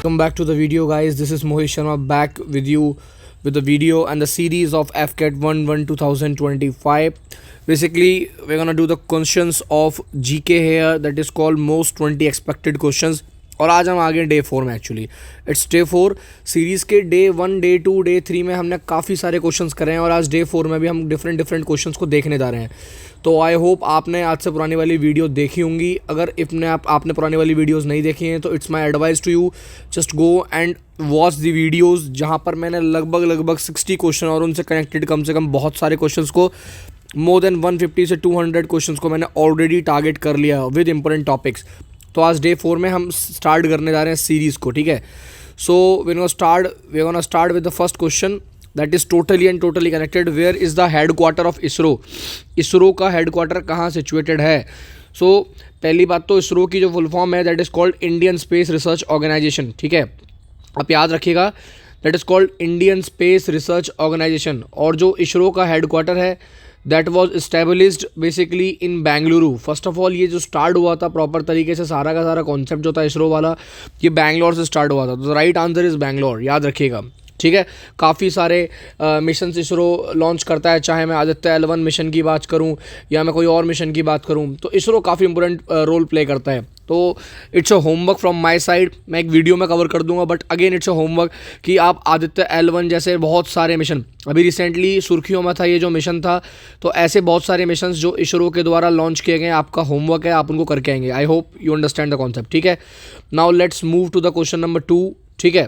Welcome back to the video, guys. This is Mohit Sharma back with you with the video and the series of FCAT 11 2025. Basically, we're gonna do the questions of GK here, that is called most 20 expected questions. और आज हम आ गए day 4 में. Actually it's day 4 series के day 1, day 2, day 3 में हमने काफ़ी सारे क्वेश्चंस करे हैं और आज डे 4 में भी हम डिफरेंट क्वेश्चंस को देखने जा रहे हैं. तो आई होप आपने आज से पुरानी वाली वीडियो देखी होंगी. अगर आपने पुरानी वाली वीडियोस नहीं देखी हैं तो it's my advice to you, just go and watch the videos, जहाँ पर मैंने लगभग 60 क्वेश्चन और उनसे कनेक्टेड कम से कम बहुत सारे क्वेश्चंस को, मोर देन 150 से 200 क्वेश्चंस को मैंने ऑलरेडी टारगेट कर लिया विद इंपॉर्टेंट टॉपिक्स. तो आज डे 4 में हम स्टार्ट करने जा रहे हैं सीरीज़ को. ठीक है, so we gonna start with the first question that is totally connected. Where is the headquarter of ISRO? ISRO का हेड क्वार्टर कहाँ सिचुएटेड है? सो पहली बात तो इसरो की जो फुल फॉर्म है that is called Indian Space Research Organisation. ठीक है, आप याद रखिएगा, that is called Indian Space Research Organisation. और जो इसरो का हेड क्वार्टर है that was established basically in Bengaluru. First of all ये जो स्टार्ट हुआ था प्रॉपर तरीके से, सारा का सारा कॉन्सेप्ट जो था इसरो वाला, ये बैंगलोर से स्टार्ट हुआ था. तो राइट आंसर इज़ बैंगलोर, याद रखिएगा. ठीक है, काफ़ी सारे मिशन इसरो लॉन्च करता है, चाहे मैं आदित्य L1 मिशन की बात करूं या मैं कोई और मिशन की बात करूं, तो इसरो काफ़ी इंपॉर्टेंट रोल प्ले करता है. तो it's a homework from my side. मैं एक वीडियो में कवर कर दूंगा, but again it's a homework कि आप आदित्य L1 जैसे बहुत सारे मिशन, अभी रिसेंटली सुर्खियों में था ये जो मिशन था, तो ऐसे बहुत सारे मिशन जो इसरो के द्वारा लॉन्च किए गए, आपका होमवर्क है, आप उनको करके आएंगे. I hope you understand the concept. ठीक है, now let's move to the question number 2. ठीक है,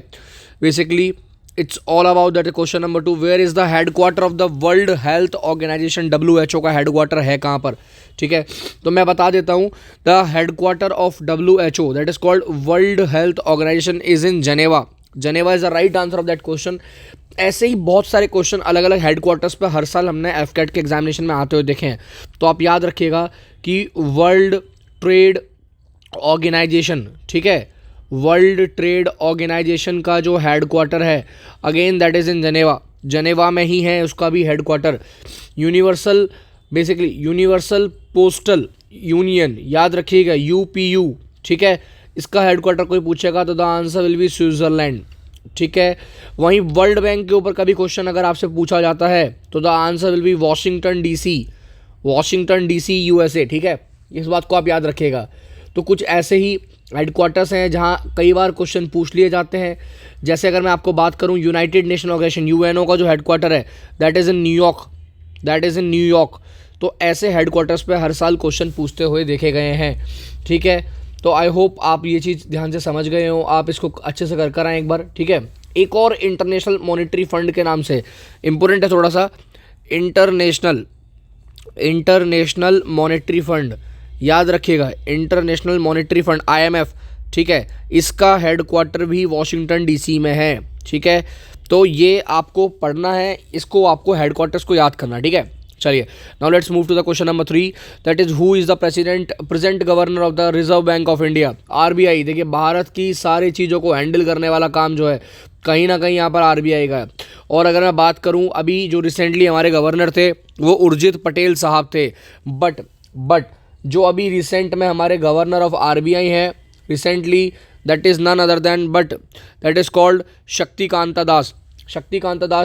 basically it's all about that. Question number 2, where is the headquarter of the World Health Organisation? WHO का headquarter है कहाँ पर? ठीक है, तो मैं बता देता हूँ, the headquarter of WHO that is called World Health Organisation is in Geneva. Geneva is the right answer of that question. ऐसे ही बहुत सारे क्वेश्चन अलग अलग हेड क्वार्टर्स पर हर साल हमने FCAT के एग्जामिनेशन में आते हुए देखे हैं. तो आप याद रखिएगा कि वर्ल्ड ट्रेड ऑर्गेनाइजेशन, ठीक है, वर्ल्ड ट्रेड ऑर्गेनाइजेशन का जो हेड क्वार्टर है again that is in Geneva. Geneva में ही है उसका भी head quarter. Universal postal union, याद रखिएगा, UPU. ठीक है, इसका हेड क्वार्टर कोई पूछेगा तो the answer will B Switzerland. ठीक है, वहीं वर्ल्ड बैंक के ऊपर कभी क्वेश्चन अगर आपसे पूछा जाता है तो the answer will B Washington DC USA. ठीक है, इस बात को आप याद रखिएगा. तो कुछ ऐसे ही हेडक्वार्टर्स हैं जहाँ कई बार क्वेश्चन पूछ लिए जाते हैं. जैसे अगर मैं आपको बात करूँ यूनाइटेड नेशन ऑर्गेनाइजेशन UNO का जो हेडक्वार्टर है दैट इज़ इन न्यूयॉर्क. तो ऐसे हेडक्वार्टर्स पे हर साल क्वेश्चन पूछते हुए देखे गए हैं. ठीक है, तो आई होप आप ये चीज़ ध्यान से समझ गए हो, आप इसको अच्छे से कर आएँ एक बार. ठीक है, एक और इंटरनेशनल मॉनेटरी फंड के नाम से इम्पोर्टेंट है थोड़ा सा, इंटरनेशनल मॉनेटरी फंड, याद रखिएगा, इंटरनेशनल मॉनेटरी फंड IMF. ठीक है, इसका हेड क्वार्टर भी वॉशिंगटन DC में है. ठीक है, तो ये आपको पढ़ना है, इसको आपको हेड क्वार्टर्स को याद करना. ठीक है, चलिए now let's move to the question number 3, that is who is the present governor of the Reserve bank of India? RBI. देखिए, भारत की सारी चीज़ों को हैंडल करने वाला काम जो है कहीं ना कहीं यहाँ पर RBI का है. और अगर मैं बात करूँ, अभी जो रिसेंटली हमारे गवर्नर थे वो उर्जित पटेल साहब थे, बट जो अभी रिसेंट में हमारे गवर्नर ऑफ RBI है recently, that is none other than but that is called Shaktikanta Das.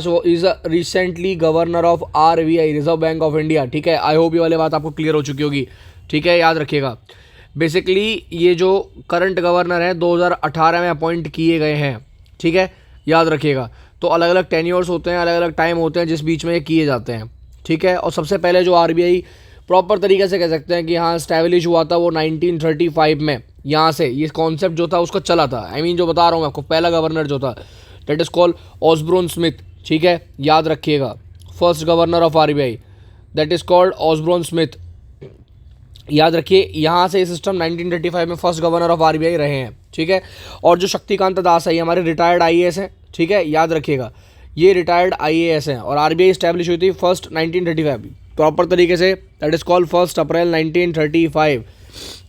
वो is recently governor of RBI, reserve bank of India. ठीक है, आई होप ये वाली बात आपको क्लियर हो चुकी होगी. ठीक है, याद रखिएगा, बेसिकली ये जो करंट गवर्नर है 2018 में अपॉइंट किए गए हैं. ठीक है, याद रखिएगा. तो अलग अलग टेन्योर्स होते हैं, अलग अलग टाइम होते हैं जिस बीच में ये किए जाते हैं. ठीक है, और सबसे पहले जो RBI प्रॉपर तरीके से कह सकते हैं कि हाँ स्टैब्लिश हुआ था वो 1935 में. यहाँ से ये कॉन्सेप्ट जो था उसका चला था. जो बता रहा हूँ मैं आपको, पहला गवर्नर जो था that is called Osborne Smith. ठीक है, याद रखिएगा, first governor of RBI that is called Osborne Smith. याद रखिए, यहाँ से ये सिस्टम 1935 में फर्स्ट गवर्नर ऑफ RBI रहे हैं. ठीक है, और जो शक्तिकांत दास है ये हमारे रिटायर्ड IAS हैं. ठीक है, याद रखिएगा, ये रिटायर्ड IAS हैं और RBI इस्टेब्लिश हुई थी फर्स्ट 1935 प्रॉपर तरीके से, that is called 1 April 1935.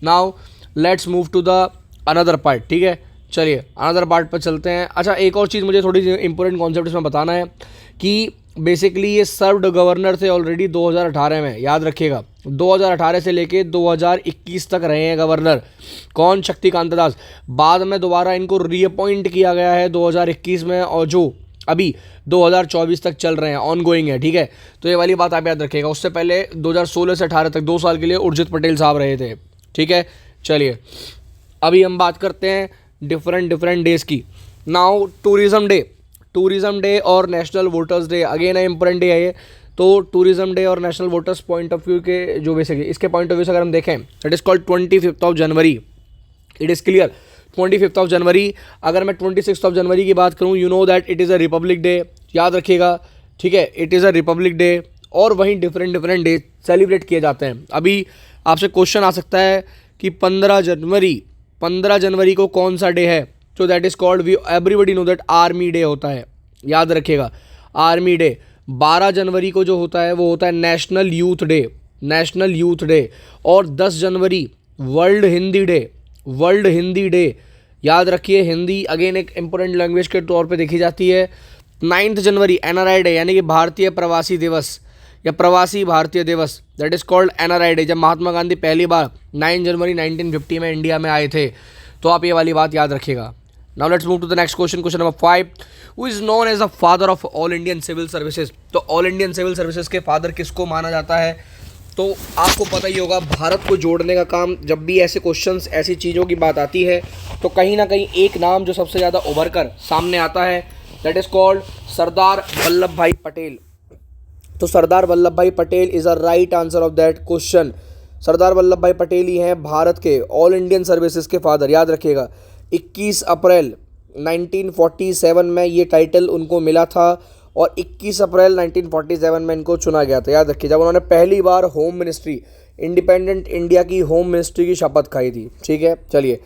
Now let's move to the another part. ठीक है, चलिए अनदर पार्ट पर चलते हैं. अच्छा, एक और चीज़ मुझे थोड़ी इंपॉर्टेंट कॉन्सेप्ट इसमें बताना है कि बेसिकली ये सर्व्ड गवर्नर थे ऑलरेडी 2018 में, याद रखिएगा 2018 से लेके 2021 तक रहे हैं गवर्नर। कौन? शक्तिकांत दास। बाद में दोबारा इनको रीअपॉइंट किया गया है 2021 में, और जो अभी 2024 तक चल रहे हैं, ऑन गोइंग है, ठीक है। तो ये वाली बात आप याद रखिएगा। उससे पहले 2016 से 18 तक 2 साल के लिए उर्जित पटेल साहब रहे थे, ठीक है। चलिए अभी हम बात करते हैं डिफरेंट डेज की। नाउ टूरिज़्म डे और नेशनल वोटर्स डे, अगेन है इंपॉर्टेंट डे है ये। तो टूरिज़्म डे और national voters point of view के जो बेसिकली इसके पॉइंट ऑफ व्यू से अगर हम देखें, it is called 25 of January. It is clear, 25 of January. अगर मैं 26 ऑफ जनवरी की बात करूँ, you know that it is a republic day, याद रखिएगा, ठीक है। It is a republic day, और वहीं डिफरेंट डे सेलिब्रेट किए जाते हैं। अभी आपसे क्वेश्चन आ सकता है कि 15 जनवरी को कौन सा डे है? तो that is called, we everybody know that army day होता है, याद रखिएगा आर्मी डे। 12 जनवरी को जो होता है वो होता है नेशनल यूथ डे। और 10 जनवरी वर्ल्ड हिंदी डे, याद रखिए। हिंदी अगेन एक इंपॉर्टेंट लैंग्वेज के तौर पे देखी जाती है। 9 जनवरी एनआरआई डे, यानी कि भारतीय प्रवासी दिवस या प्रवासी भारतीय दिवस, that is called NRI day. जब महात्मा गांधी पहली बार 9 जनवरी 1950 में इंडिया में आए थे, तो आप ये वाली बात याद रखिएगा। Now let's move to the next question number 5। Who is known as the father of all Indian civil services? तो ऑल इंडियन सिविल सर्विसेज के फादर किसको माना जाता है? तो आपको पता ही होगा, भारत को जोड़ने का काम, जब भी ऐसे क्वेश्चंस, ऐसी चीज़ों की बात आती है, तो कहीं ना कहीं एक नाम जो सबसे ज़्यादा उभर कर सामने आता है, that is called Sardar Vallabhbhai Patel. तो Sardar Vallabhbhai Patel is a right answer of that question. Sardar Vallabhbhai Patel ही हैं भारत के ऑल इंडियन सर्विसेज के फादर, याद रखिएगा। 21 अप्रैल 1947 में ये टाइटल उनको मिला था, और 21 अप्रैल 1947 में इनको चुना गया था, याद रखिए, जब उन्होंने पहली बार होम मिनिस्ट्री, इंडिपेंडेंट इंडिया की होम मिनिस्ट्री की शपथ खाई थी, ठीक है। चलिए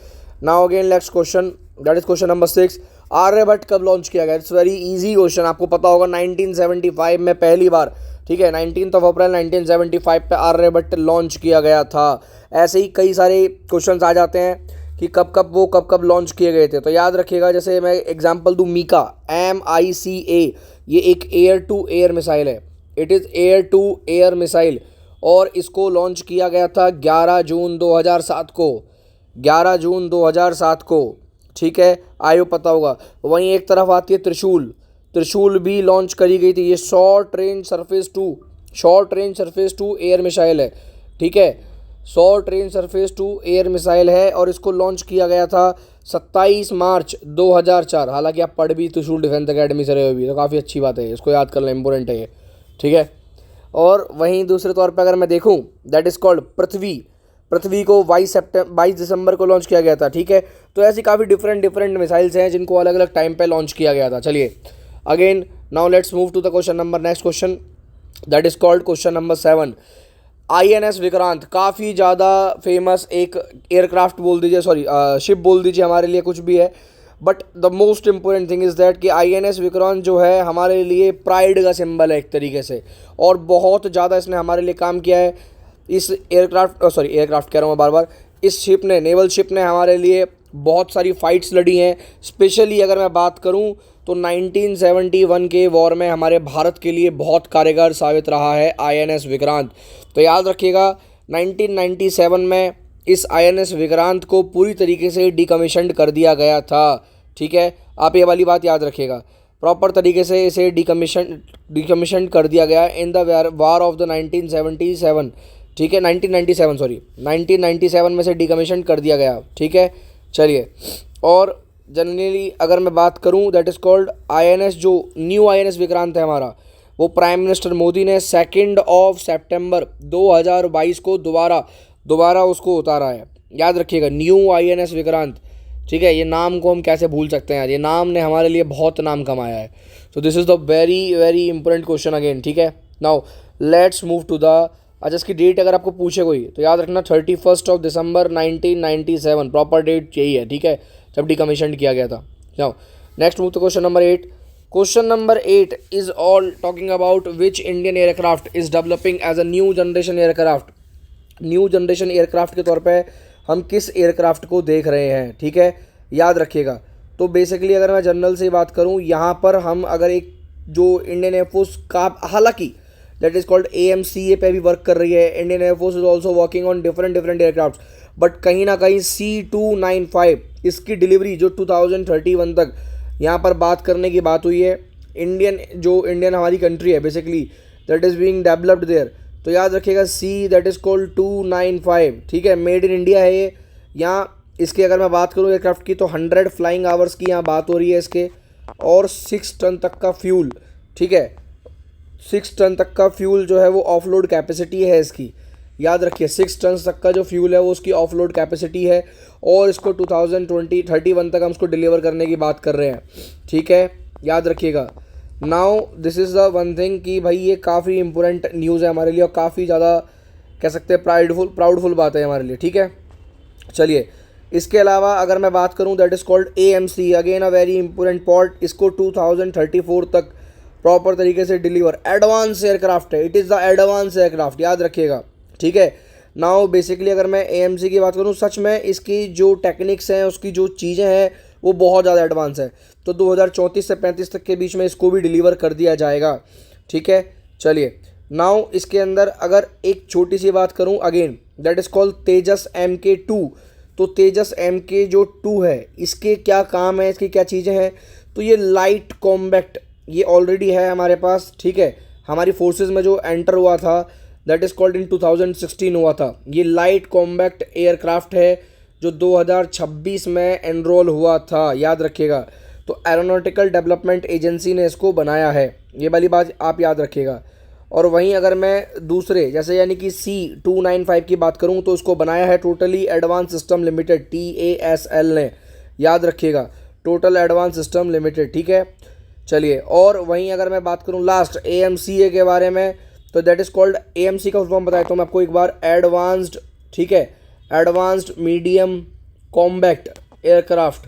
now again next question, that is question number 6। Aryabhata कब लॉन्च किया गया? इट्स वेरी इजी क्वेश्चन, आपको पता होगा 1975 में पहली बार, ठीक है। 19 अप्रैल 1975 पे आर्यभट्ट लॉन्च किया गया था। ऐसे ही कई सारे क्वेश्चन आ जाते हैं कि कब लॉन्च किए गए थे। तो याद रखिएगा, जैसे मैं एग्जांपल दूं, मीका, MICA, ये एक एयर टू एयर मिसाइल है। It is air to air missile, और इसको लॉन्च किया गया था 11 जून 2007 को, 11 जून 2007 को, ठीक है, आयो पता होगा। वहीं एक तरफ आती है त्रिशूल भी लॉन्च करी गई थी। ये short range surface to air missile है, ठीक है। Short range surface to air missile है, और इसको लॉन्च किया गया था 27 मार्च 2004। हालांकि आप पढ़ भी त्रिशूल डिफेंस अकेडमी से रहे हो भी, तो काफ़ी अच्छी बात है, इसको याद करना इंपॉर्टेंट है ये, ठीक है। और वहीं दूसरे तौर पे अगर मैं देखूं, दैट इज़ कॉल्ड पृथ्वी को 22 दिसंबर को लॉन्च किया गया था, ठीक है। तो ऐसी काफ़ी डिफरेंट मिसाइल्स हैं जिनको अलग अलग टाइम पे लॉन्च किया गया था। चलिए again now let's move to the next question, that is called question number 7। INS Vikrant, काफ़ी ज़्यादा फेमस एक एयरक्राफ्ट बोल दीजिए, सॉरी शिप बोल दीजिए, हमारे लिए कुछ भी है, but the most important thing is that कि INS विक्रांत जो है हमारे लिए प्राइड का सिंबल है एक तरीके से, और बहुत ज़्यादा इसने हमारे लिए काम किया है। इस एयरक्राफ्ट कह रहा हूँ बार, इस शिप ने, नेवल शिप ने हमारे लिए बहुत सारी फाइट्स लड़ी हैं। स्पेशली अगर मैं बात करूं तो 1971 के वॉर में हमारे भारत के लिए बहुत कारगर साबित रहा है INS विक्रांत। तो याद रखिएगा 1997 में इस INS विक्रांत को पूरी तरीके से डिकमीशन्ड कर दिया गया था, ठीक है। आप ये वाली बात याद रखिएगा, प्रॉपर तरीके से इसे डिकमीशन्ड कर दिया गया in the war of the 1977, ठीक है, 1997 में से डिकमीशन्ड कर दिया गया, ठीक है। चलिए, और जनरली अगर मैं बात करूं, दैट इज़ कॉल्ड INS, जो न्यू INS विक्रांत है हमारा, वो प्राइम मिनिस्टर मोदी ने 2 सितंबर 2022 को दोबारा उसको उतारा है। याद रखिएगा, न्यू INS विक्रांत, ठीक है। ये नाम को हम कैसे भूल सकते हैं यार, ये नाम ने हमारे लिए बहुत नाम कमाया है। तो this is the very very important question again, ठीक है। Now let's move to the, अच्छा इसकी डेट अगर आपको पूछे कोई तो याद रखना 31 दिसंबर 1997, प्रॉपर डेट यही है, ठीक है, जब डिकमीशन्ड किया गया था। Now next move to question number 8। Question number 8 is all talking about which Indian aircraft is developing as a new generation aircraft. New generation aircraft के तौर पे हम किस एयरक्राफ्ट को देख रहे हैं, ठीक है, याद रखिएगा। तो बेसिकली अगर मैं जनरल से बात करूं, यहाँ पर हम अगर एक जो इंडियन एयरफोर्स का हालांकि दैट इज़ कॉल्ड AMCA पे भी वर्क कर रही है। Indian air force is also working on different different aircraft, but कहीं ना कहीं C295 इसकी डिलीवरी जो 2031 तक यहाँ पर बात करने की बात हुई है। इंडियन हमारी कंट्री है basically, that is being developed there. तो याद रखिएगा C दैट इज़ कॉल्ड 295, ठीक है, मेड इन इंडिया है ये। यहाँ इसकी अगर मैं बात करूँ एयरक्राफ्ट की तो 100 फ्लाइंग आवर्स की यहाँ बात हो रही है इसके, और 6 टन तक का फ्यूल, ठीक है, 6 टन तक का फ्यूल जो है वो ऑफलोड कैपेसिटी है इसकी। याद रखिए 6 टन तक का जो फ्यूल है वो उसकी ऑफलोड कैपेसिटी है, और इसको 2031 तक हम उसको डिलीवर करने की बात कर रहे हैं, ठीक है, याद रखिएगा। Now this is the one thing कि भाई ये काफ़ी इंपॉर्टेंट न्यूज़ है हमारे लिए, और काफ़ी ज़्यादा कह सकते हैं प्राउडफुल बात है हमारे लिए, ठीक है। चलिए, इसके अलावा अगर मैं बात करूं that is called AMC, again a very important point. इसको 2034 तक प्रॉपर तरीके से डिलीवर, एडवांस एयरक्राफ्ट है, it is the advance aircraft, याद रखिएगा, ठीक है। नाउ बेसिकली अगर मैं AMC की बात करूं, सच में इसकी जो टेक्निक्स हैं, उसकी जो चीज़ें हैं वो बहुत ज़्यादा एडवांस है। तो 2034 से 35 तक के बीच में इसको भी डिलीवर कर दिया जाएगा, ठीक है। चलिए, नाउ इसके अंदर अगर एक छोटी सी बात करूं, again that is called Tejas MK2। तो तेजस MK जो 2 है, इसके क्या काम है, इसकी क्या चीज़ें हैं, तो ये लाइट कॉम्बैक्ट, ये ऑलरेडी है हमारे पास, ठीक है। हमारी फोर्सेस में जो एंटर हुआ था दैट इज़ कॉल्ड इन 2016 हुआ था। ये लाइट कॉम्बैक्ट एयरक्राफ्ट है जो 2026 में एनरोल हुआ था, याद रखिएगा। तो एरोनॉटिकल डेवलपमेंट एजेंसी ने इसको बनाया है, ये वाली बात आप याद रखिएगा। और वहीं अगर मैं दूसरे जैसे यानी कि C295 की बात करूं तो उसको बनाया है totally advance system limited, TASL ने, याद रखिएगा, टोटल एडवांस सिस्टम लिमिटेड, ठीक है। चलिए, और वहीं अगर मैं बात करूं लास्ट AMCA के बारे में, तो दैट इज़ कॉल्ड AMC का फॉर्म बताया तो मैं आपको एक बार, एडवांस्ड, ठीक है, advanced medium combat aircraft,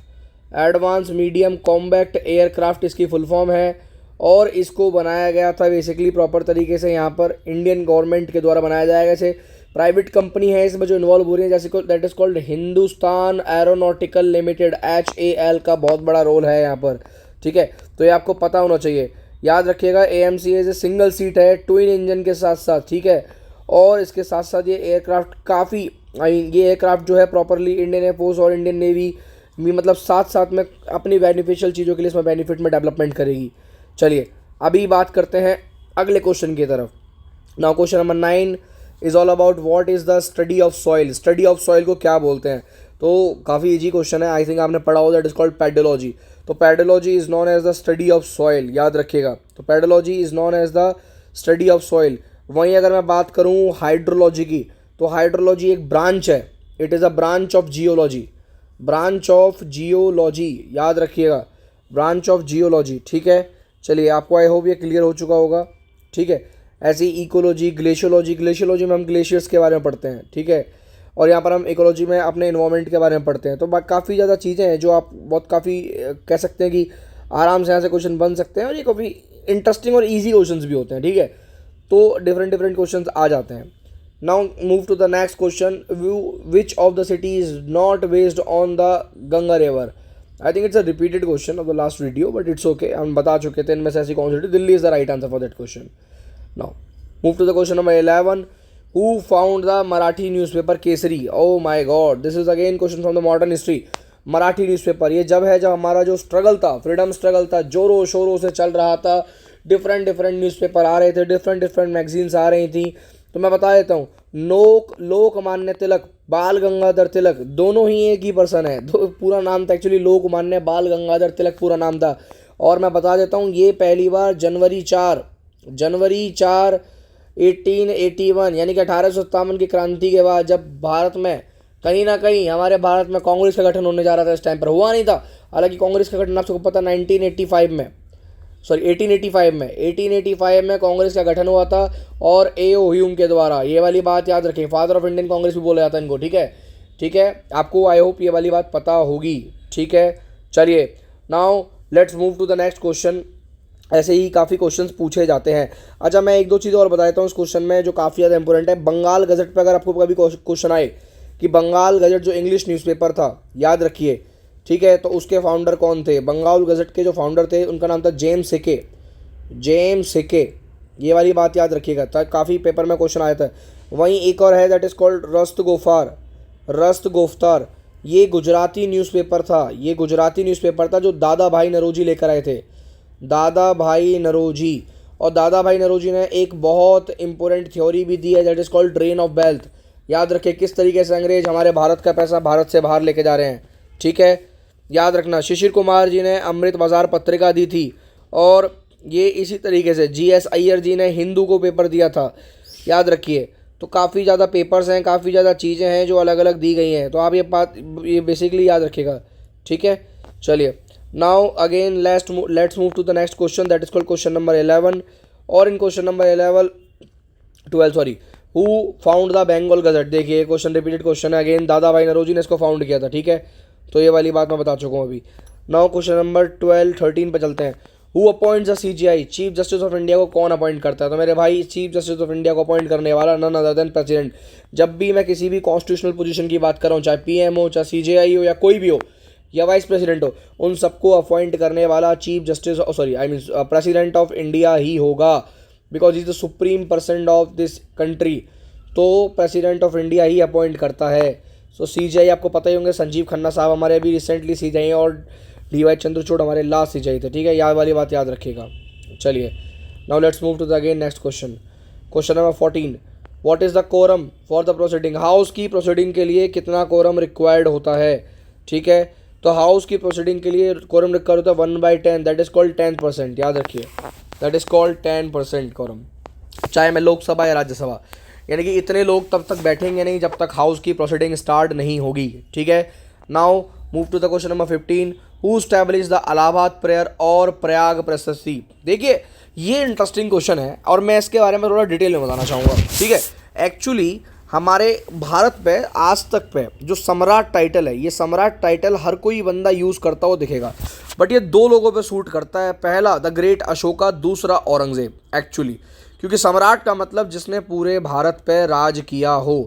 advance medium combat aircraft इसकी फुल फॉर्म है। और इसको बनाया गया था बेसिकली प्रॉपर तरीके से यहाँ पर इंडियन गवर्नमेंट के द्वारा बनाया जाएगा। जैसे प्राइवेट कंपनी है इसमें जो इन्वॉल्व हो रही है, जैसे that is called Hindustan aeronautical limited, HAL का बहुत बड़ा रोल है यहाँ पर, ठीक है। तो ये आपको पता होना चाहिए, याद रखिएगा। AMCA जो सिंगल सीट है ट्विन इंजन के साथ साथ, ठीक है। और इसके साथ साथ ये एयरक्राफ्ट काफ़ी, ये एयरक्राफ्ट जो है प्रॉपरली इंडियन एयरफोर्स और इंडियन नेवी भी मतलब साथ साथ में अपनी बेनिफिशियल चीज़ों के लिए इसमें बेनिफिट में डेवलपमेंट करेगी। चलिए, अभी बात करते हैं अगले क्वेश्चन की तरफ। Now question number 9 is all about what is the study of soil. Study of soil को क्या बोलते हैं, तो काफ़ी इजी क्वेश्चन है, आई थिंक आपने पढ़ा हो, दैट इज़ कॉल्ड पेडोलॉजी। तो pedology is known as the study of soil, याद रखिएगा। तो pedology is known as the study of soil. वहीं अगर मैं बात करूँ हाइड्रोलॉजी की, तो हाइड्रोलॉजी एक ब्रांच है, it is a branch of geology, branch of geology, याद रखिएगा, ब्रांच ऑफ जियोलॉजी, ठीक है। चलिए, आपको आई होप ये क्लियर हो चुका होगा, ठीक है। ऐसे ही इकोलॉजी, ग्लेशियोलॉजी में हम ग्लेशियर्स के बारे में पढ़ते हैं, ठीक है। और यहाँ पर हम इकोलॉजी में अपने इन्वायरमेंट के बारे में पढ़ते हैं। तो काफ़ी ज़्यादा चीज़ें हैं जो आप बहुत काफ़ी कह सकते हैं कि आराम से यहाँ से क्वेश्चन बन सकते हैं, और ये काफ़ी इंटरेस्टिंग और ईजी क्वेश्चन भी होते हैं, ठीक है। तो डिफरेंट डिफरेंट क्वेश्चन आ जाते हैं। Now move to the next question, which of the city is not based on the Ganga river. I think it's a repeated question of the last video, but it's okay, हम बता चुके थे इनमें से ऐसी कौन सी city. Delhi is the right answer for that question. Now move to the question number 11, who found the Marathi newspaper Kesari. Oh my god, this is again question from the modern history. Marathi newspaper ये जब हमारा जो स्ट्रगल था, freedom struggle था, जोरों शोरों से चल रहा था, डिफरेंट न्यूज़पेपर आ रहे थे, डिफरेंट मैगजीन्स आ रही थी। तो मैं बता देता हूँ, लोकमान्य तिलक, बाल गंगाधर तिलक, दोनों ही एक ही पर्सन है। तो पूरा नाम था एक्चुअली लोकमान्य बाल गंगाधर तिलक पूरा नाम था। और मैं बता देता हूँ, ये पहली बार जनवरी 4 1881 यानी कि 1857 की क्रांति के बाद, जब भारत में कहीं ना कहीं हमारे भारत में कांग्रेस का गठन होने जा रहा था, इस टाइम पर हुआ नहीं था। हालांकि कांग्रेस का गठन आपको पता 1885 में कांग्रेस का गठन हुआ था, और A.O. ह्यूम के द्वारा। ये वाली बात याद रखें, फादर ऑफ इंडियन कांग्रेस भी बोला जाता है इनको, ठीक है। आपको आई होप ये वाली बात पता होगी, ठीक है। चलिए, now let's move to the next question. ऐसे ही काफ़ी क्वेश्चंस पूछे जाते हैं। अच्छा, मैं एक दो चीज़ें और बता देता हूँ इस क्वेश्चन में जो काफ़ी ज़्यादा इंपॉर्टेंट है। बंगाल गजट पे अगर आपको कभी क्वेश्चन आए कि बंगाल गजट जो इंग्लिश न्यूज़पेपर था, याद रखिए, ठीक है, तो उसके फाउंडर कौन थे। बंगाल गजट के जो फाउंडर थे उनका नाम था जेम्स सेके, जेम्स हिके, ये वाली बात याद रखिएगा, काफ़ी पेपर में क्वेश्चन आया था। वहीं एक और है, दैट इज़ कॉल्ड रस्त गोफ्तार। ये गुजराती न्यूज़पेपर था, ये गुजराती न्यूज़पेपर था जो दादा भाई नरोजी लेकर आए थे, दादा भाई नरोजी। और दादा भाई नरोजी ने एक बहुत इंपॉर्टेंट थ्योरी भी दी है, that is called drain of wealth. याद रखें किस तरीके से अंग्रेज हमारे भारत का पैसा भारत से बाहर लेके जा रहे हैं, ठीक है, याद रखना। शिशिर कुमार जी ने अमृत बाजार पत्रिका दी थी, और ये इसी तरीके से GS अय्यर जी ने हिंदू को पेपर दिया था, याद रखिए। तो काफ़ी ज़्यादा पेपर्स हैं, काफ़ी ज़्यादा चीज़ें हैं जो अलग अलग दी गई हैं, तो आप ये बेसिकली याद रखिएगा, ठीक है। चलिए, now again let's move to the next question, that is called question number 11। और इन question number 12 sorry, who found the Bengal gazette. देखिए क्वेश्चन रिपीटेड क्वेश्चन है, अगेन दादा भाई नरोजी ने इसको फाउंड किया था, ठीक है, तो ये वाली बात मैं बता चुका हूँ अभी। नाउ क्वेश्चन नंबर 13 पे चलते हैं। Who appoints the CJI, chief justice of India को कौन अपॉइंट करता है? तो मेरे भाई चीफ जस्टिस ऑफ इंडिया को अपॉइंट करने वाला नन अदर देन प्रेसिडेंट। जब भी मैं किसी भी कॉन्स्टिट्यूशनल पोजीशन की बात कर रहा हूँ, चाहे PM हो, चाहे CJI हो, या कोई भी हो, या वाइस प्रेसिडेंट हो, उन सबको अपॉइंट करने वाला chief justice president of India ही होगा, because is the supreme person of this country. तो प्रेसिडेंट ऑफ इंडिया ही अपॉइंट करता है। सो CJI आपको पता ही होंगे, संजीव खन्ना साहब हमारे अभी रिसेंटली CJI, और DY चंद्रचूड़ हमारे लास्ट CJI थे, ठीक है, यह वाली बात याद रखिएगा। चलिए, now let's move to the again next question, question number 14। What is the quorum for the proceeding? House की प्रोसीडिंग के लिए कितना कोरम रिक्वायर्ड होता है, ठीक है। तो हाउस की प्रोसीडिंग के लिए कोरम रिक्वायर्ड होता है 1/10, दैट इज कॉल्ड 10%, याद रखिए, दैट इज कॉल्ड 10% कोरम, चाहे मैं लोकसभा या राज्यसभा, यानी कि इतने लोग तब तक बैठेंगे नहीं जब तक हाउस की प्रोसीडिंग स्टार्ट नहीं होगी, ठीक है। Now move to the question number 15। Who establish the Allahabad prayer और प्रयाग प्रशस्ति? देखिए ये इंटरेस्टिंग क्वेश्चन है, और मैं इसके बारे में थोड़ा डिटेल में बताना चाहूँगा, ठीक है। एक्चुअली हमारे भारत पे आज तक पे जो सम्राट टाइटल है, ये सम्राट टाइटल हर कोई बंदा यूज़ करता हुआ दिखेगा, बट ये दो लोगों पे सूट करता है। पहला द ग्रेट अशोका, दूसरा औरंगजेब। एक्चुअली क्योंकि सम्राट का मतलब जिसने पूरे भारत पे राज किया हो,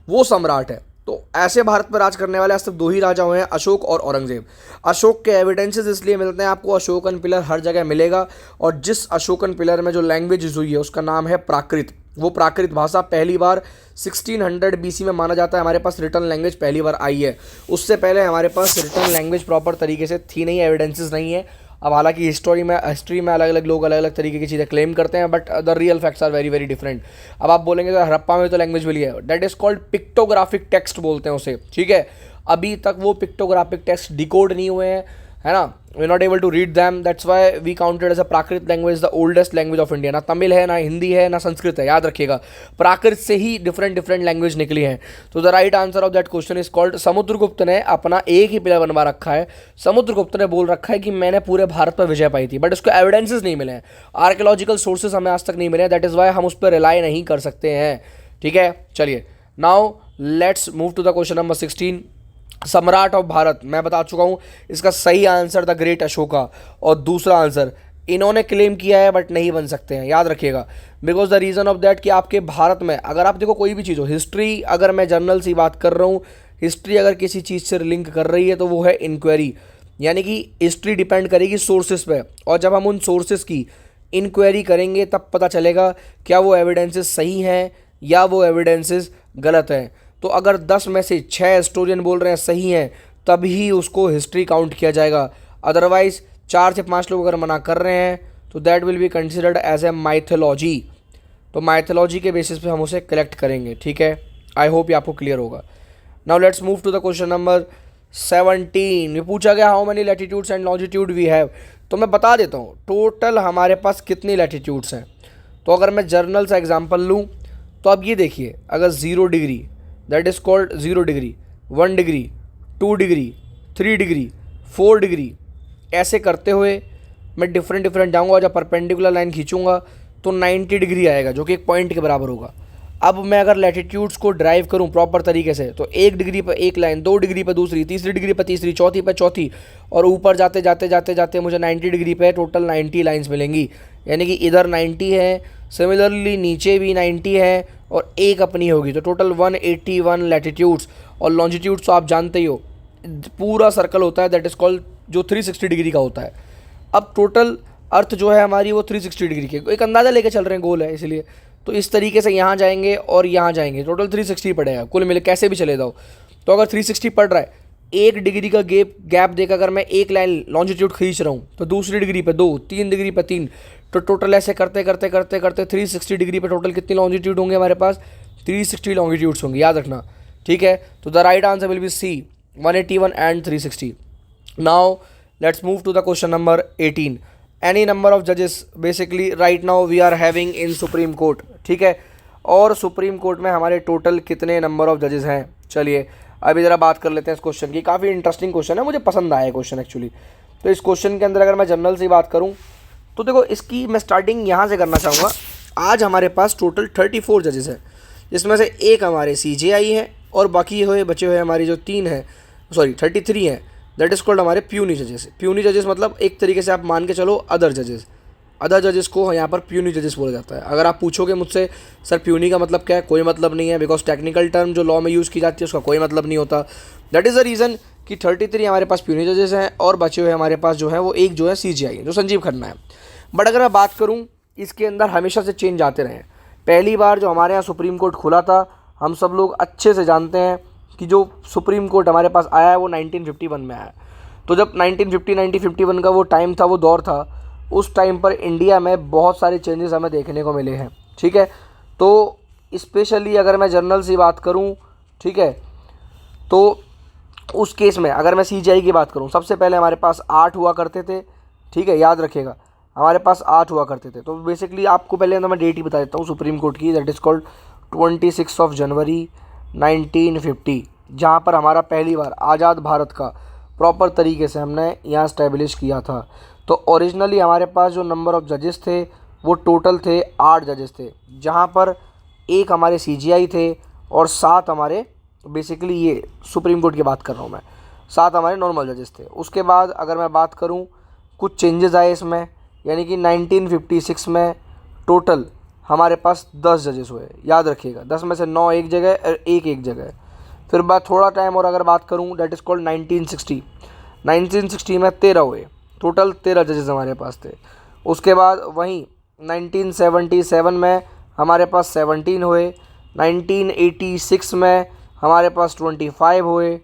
वो सम्राट है। तो ऐसे भारत पर राज करने वाले आज तक दो ही राजा हुए हैं, अशोक और औरंगजेब। अशोक के एविडेंसेस इसलिए मिलते हैं आपको, अशोकन पिलर हर जगह मिलेगा, और जिस अशोकन पिलर में जो लैंग्वेज यूज हुई है उसका नाम है प्राकृत। वो प्राकृत भाषा पहली बार 1600 BC में माना जाता है हमारे पास रिटर्न लैंग्वेज पहली बार आई है। उससे पहले हमारे पास रिटर्न लैंग्वेज प्रॉपर तरीके से थी नहीं, एविडेंसेस नहीं है। अब हालांकि हिस्ट्री में अलग अलग लोग अलग अलग तरीके की चीज़ें क्लेम करते हैं, but the real facts are very very different. अब आप बोलेंगे तो हड़प्पा में तो लैंग्वेज मिली है, that is called pictographic text बोलते हैं उसे, ठीक है। अभी तक वो पिक्टोग्राफिक टेक्स्ट डिकोड नहीं हुए हैं, है ना, we not able to read them, that's why we counted as a Prakrit language, the oldest language of India. ना तमिल है, ना हिंदी है, ना संस्कृत है, याद रखिएगा, प्राकृत से ही डिफरेंट लैंग्वेज निकली हैं। तो the right answer of that question is called, Samudragupta ने अपना एक ही पिलर बनवा रखा है। समुद्रगुप्त ने बोल रखा है कि मैंने पूरे भारत पर विजय पाई थी, बट उसको एविडेंसेस नहीं मिले हैं, आर्कियोलॉजिकल सोर्सेज हमें आज तक नहीं मिले हैं, दैट इज वाई हम उस पर रिलाई नहीं कर सकते हैं, ठीक है। चलिए, now let's move to the question number 16। सम्राट ऑफ भारत, मैं बता चुका हूं इसका सही आंसर द ग्रेट अशोका, और दूसरा आंसर इन्होंने क्लेम किया है बट नहीं बन सकते हैं, याद रखिएगा। Because the reason of that कि आपके भारत में अगर आप देखो कोई भी चीज़ हो, हिस्ट्री अगर मैं जर्नल से बात कर रहा हूँ, हिस्ट्री अगर किसी चीज़ से लिंक कर रही है तो वो है इंक्वायरी, यानी कि हिस्ट्री डिपेंड करेगी सोर्सेज पे, और जब हम उन सोर्सेज की इंक्वायरी करेंगे तब पता चलेगा क्या वो एविडेंसेस सही हैं या वो एविडेंसेस गलत हैं। तो अगर 10 में से 6 हिस्टोरियन बोल रहे हैं सही हैं, तभी उसको हिस्ट्री काउंट किया जाएगा। अदरवाइज 4 से 5 लोग अगर मना कर रहे हैं तो that will be considered as a mythology. तो माइथोलॉजी के बेसिस पे हम उसे कलेक्ट करेंगे, ठीक है। आई होप ये आपको क्लियर होगा। Now let's move to the question number 17। में पूछा गया how many latitudes and longitude we have. तो मैं बता देता हूँ टोटल हमारे पास कितनी लैटिट्यूड्स हैं। तो अगर मैं जर्नल से एग्जाम्पल लूँ तो अब ये देखिए, अगर 0 degree that is called 0 degree, 1 degree, 2 degree, 3 degree, 4 degree, ऐसे करते हुए मैं डिफरेंट जाऊँगा। जब परपेंडिकुलर लाइन खींचूंगा तो 90 डिग्री आएगा, जो कि एक पॉइंट के बराबर होगा। अब मैं अगर लैटिट्यूड्स को ड्राइव करूं प्रॉपर तरीके से तो 1 डिग्री पर एक लाइन, 2 डिग्री पर दूसरी, 3 डिग्री पर तीसरी, चौथी पर चौथी, और ऊपर जाते जाते मुझे 90 डिग्री पे टोटल 90 लाइंस मिलेंगी। यानी कि इधर 90 है, सिमिलरली नीचे भी 90 है, और एक अपनी होगी, तो टोटल 181 लैटिट्यूड्स। और लॉन्जिट्यूड्स तो आप जानते ही हो, पूरा सर्कल होता है दैट इज कॉल्ड, जो 360 डिग्री का होता है। अब टोटल अर्थ जो है हमारी वो 360 डिग्री की, एक अंदाज़ा लेके चल रहे हैं, गोल है इसलिए। तो इस तरीके से यहाँ जाएंगे और यहाँ जाएंगे, टोटल 360 पड़ेगा कुल मिले, कैसे भी चले जाओ। तो अगर 360 पड़ रहा है, 1 डिग्री का गैप देकर अगर मैं एक लाइन लॉन्जिट्यूड खींच रहा हूँ तो दूसरी डिग्री पे 2, 3 डिग्री पे 3, तो टोटल ऐसे करते करते करते करते 360 डिग्री पे टोटल कितनी लॉन्जिट्यूड होंगे हमारे पास, 360 लॉन्जिट्यूड्स होंगे, याद रखना, ठीक है। तो the right answer will be C, 181 and 360। Now let's move to the question number 18। Any number of जजेस, basically right now we are having in supreme court, ठीक है। और सुप्रीम कोर्ट में हमारे टोटल कितने नंबर ऑफ जजेस हैं, चलिए अभी ज़रा बात कर लेते हैं इस क्वेश्चन की। काफ़ी इंटरेस्टिंग क्वेश्चन है, मुझे पसंद आया क्वेश्चन एक्चुअली। तो इस क्वेश्चन के अंदर अगर मैं जनरल से बात करूं तो देखो, इसकी मैं स्टार्टिंग यहाँ से करना चाहूँगा। आज हमारे पास टोटल 34 जजेस हैं, जिसमें से एक हमारे CJI हैं और बाकी हुए बचे हुए हमारी जो 33 हैं, दैट इज़ कॉल्ड हमारे प्यूनी जजेस। प्यूनी जजेस मतलब एक तरीके से आप मान के चलो अदर जजेस को यहाँ पर प्यूनी जजेस बोला जाता है। अगर आप पूछोगे मुझसे सर प्यूनी का मतलब क्या है, कोई मतलब नहीं है, बिकॉज टेक्निकल टर्म जो लॉ में यूज़ की जाती है उसका कोई मतलब नहीं होता। दैट इज़ द रीज़न कि 33 हमारे पास प्यूनी जजेस हैं और बचे हुए हमारे पास जो है वो एक जो है CJI है, जो संजीव खन्ना है। बट अगर मैं बात करूँ, इसके अंदर हमेशा से चेंज आते रहे हैं। पहली बार जो हमारे यहाँ सुप्रीम कोर्ट खुला था, हम सब लोग अच्छे से जानते हैं कि जो सुप्रीम कोर्ट हमारे पास आया है वो 1951 में आया। तो जब 1951 का वो टाइम था, वो दौर था, उस टाइम पर इंडिया में बहुत सारे चेंजेस हमें देखने को मिले हैं, ठीक है। तो स्पेशली अगर मैं जनरल से बात करूं, ठीक है, तो उस केस में अगर मैं CJI की बात करूं, सबसे पहले हमारे पास 8 हुआ करते थे, ठीक है, याद रखिएगा, हमारे पास 8 हुआ करते थे। तो बेसिकली आपको पहले मैं डेट ही बता देता हूँ सुप्रीम कोर्ट की, दैट इज़ कॉल्ड 26 जनवरी 1950, जहाँ पर हमारा पहली बार आज़ाद भारत का प्रॉपर तरीके से हमने यहाँ इस्टेब्लिश किया था। तो ओरिजिनली हमारे पास जो नंबर ऑफ जजेस थे वो टोटल थे 8 जजेस थे, जहाँ पर एक हमारे CJI थे और 7 हमारे, बेसिकली ये सुप्रीम कोर्ट की बात कर रहा हूँ मैं, 7 हमारे नॉर्मल जजेस थे। उसके बाद अगर मैं बात करूँ, कुछ चेंजेस आए इसमें, यानी कि 1956 में टोटल हमारे पास 10 जजेस हुए, याद रखिएगा, 10 में से 9 एक जगह और एक जगह। फिर बाद थोड़ा टाइम और अगर बात करूँ, डेट इज़ कॉल्ड 1960 में 13 हुए, टोटल 13 जजेस हमारे पास थे। उसके बाद वहीं 1977 में हमारे पास 17 हुए, 1986 में हमारे पास 25 हुए,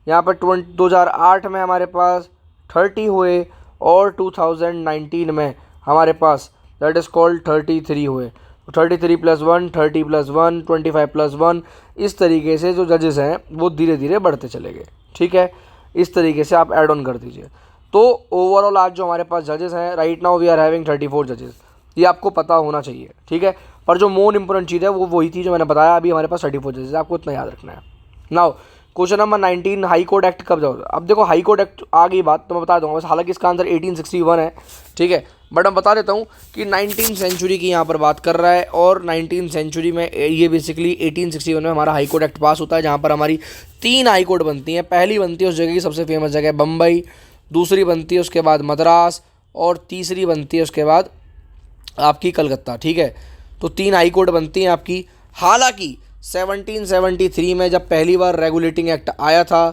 यहाँ पर 2008 में हमारे पास 30 हुए और 2019 में हमारे पास दैट इज़ कॉल्ड 33 हुए। 33 + 1, 30 + 1, 25 + 1, इस तरीके से जो जजेस हैं वो धीरे धीरे बढ़ते चले गए, ठीक है। इस तरीके से आप ऐड ऑन कर दीजिए। तो ओवरऑल आज जो हमारे पास जजेस हैं, right now we are having 34 जजेस, ये आपको पता होना चाहिए, ठीक है। पर जो मोस्ट इंपॉर्टेंट चीज़ है वो वही थी जो मैंने बताया, अभी हमारे पास 34 जजेस, आपको इतना याद रखना है। Now question number 19, high court act कब जाओ। अब देखो हाई कोर्ट एक्ट आ गई बात तो मैं बता दूंगा, बस हालांकि इसका आंसर 1861 है, ठीक है, बट मैं बता देता हूँ कि 19th सेंचुरी की यहाँ पर बात कर रहा है। और 19th सेंचुरी में ये बेसिकली 1861 में हमारा हाई कोर्ट एक्ट पास होता है, जहाँ पर हमारी 3 हाई कोर्ट बनती हैं। पहली बनती है उस जगह की सबसे फेमस जगह बम्बई, दूसरी बनती है उसके बाद मद्रास, और तीसरी बनती है उसके बाद आपकी कलकत्ता, ठीक है। तो 3 हाई कोर्ट बनती हैं आपकी। हालांकि 1773 में जब पहली बार रेगुलेटिंग एक्ट आया था,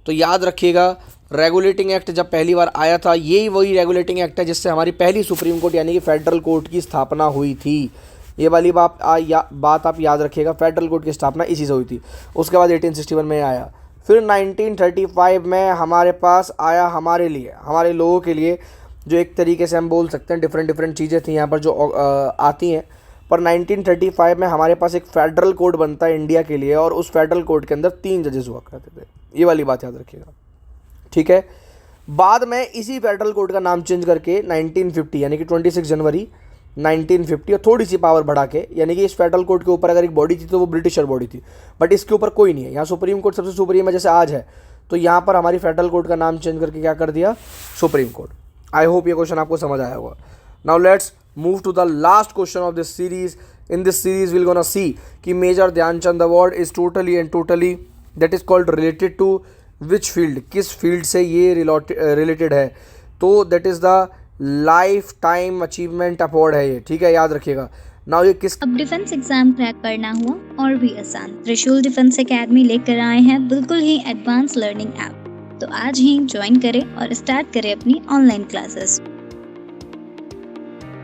तो याद रखिएगा, रेगुलेटिंग एक्ट जब पहली बार आया था, यही वही रेगुलेटिंग एक्ट है जिससे हमारी पहली सुप्रीम कोर्ट यानी कि फेडरल कोर्ट की स्थापना हुई थी। ये वाली बात आप याद रखिएगा, फेडरल कोर्ट की स्थापना इसी से हुई थी। उसके बाद 1861 में आया। फिर 1935 में हमारे पास आया, हमारे लिए, हमारे लोगों के लिए, जो एक तरीके से हम बोल सकते हैं डिफरेंट चीज़ें थी यहाँ पर जो आती हैं। पर 1935 में हमारे पास एक फेडरल कोर्ट बनता है इंडिया के लिए, और उस फेडरल कोर्ट के अंदर 3 जजेस हुआ करते थे। ये वाली बात याद रखिएगा, ठीक है। बाद में इसी फेडरल कोर्ट का नाम चेंज करके 1950 यानी कि 26 जनवरी 1950 और थोड़ी सी पावर बढ़ा के, यानी कि इस फेडरल कोर्ट के ऊपर अगर एक बॉडी थी तो वो ब्रिटिशर बॉडी थी, बट इसके ऊपर कोई नहीं है। यहाँ सुप्रीम कोर्ट सबसे सुप्रीम है जैसे आज है, तो यहाँ पर हमारी फेडरल कोर्ट का नाम चेंज करके क्या कर दिया, सुप्रीम कोर्ट। आई होप ये क्वेश्चन आपको समझ आया होगा। Now let's move to the last question of this series. In this series will gonna see कि major Dhyanchand award is totally that is called related to which field, किस field से ये related है। तो that is the life time achievement award है ये, ठीक है, याद रखिएगा। नाउ ये किस, अब डिफेंस एग्जाम क्रैक करना हुआ और भी आसान, त्रिशूल डिफेंस एकेडमी लेकर आए हैं बिल्कुल ही एडवांस लर्निंग ऐप। तो आज ही ज्वाइन करें और स्टार्ट करें अपनी ऑनलाइन क्लासेस।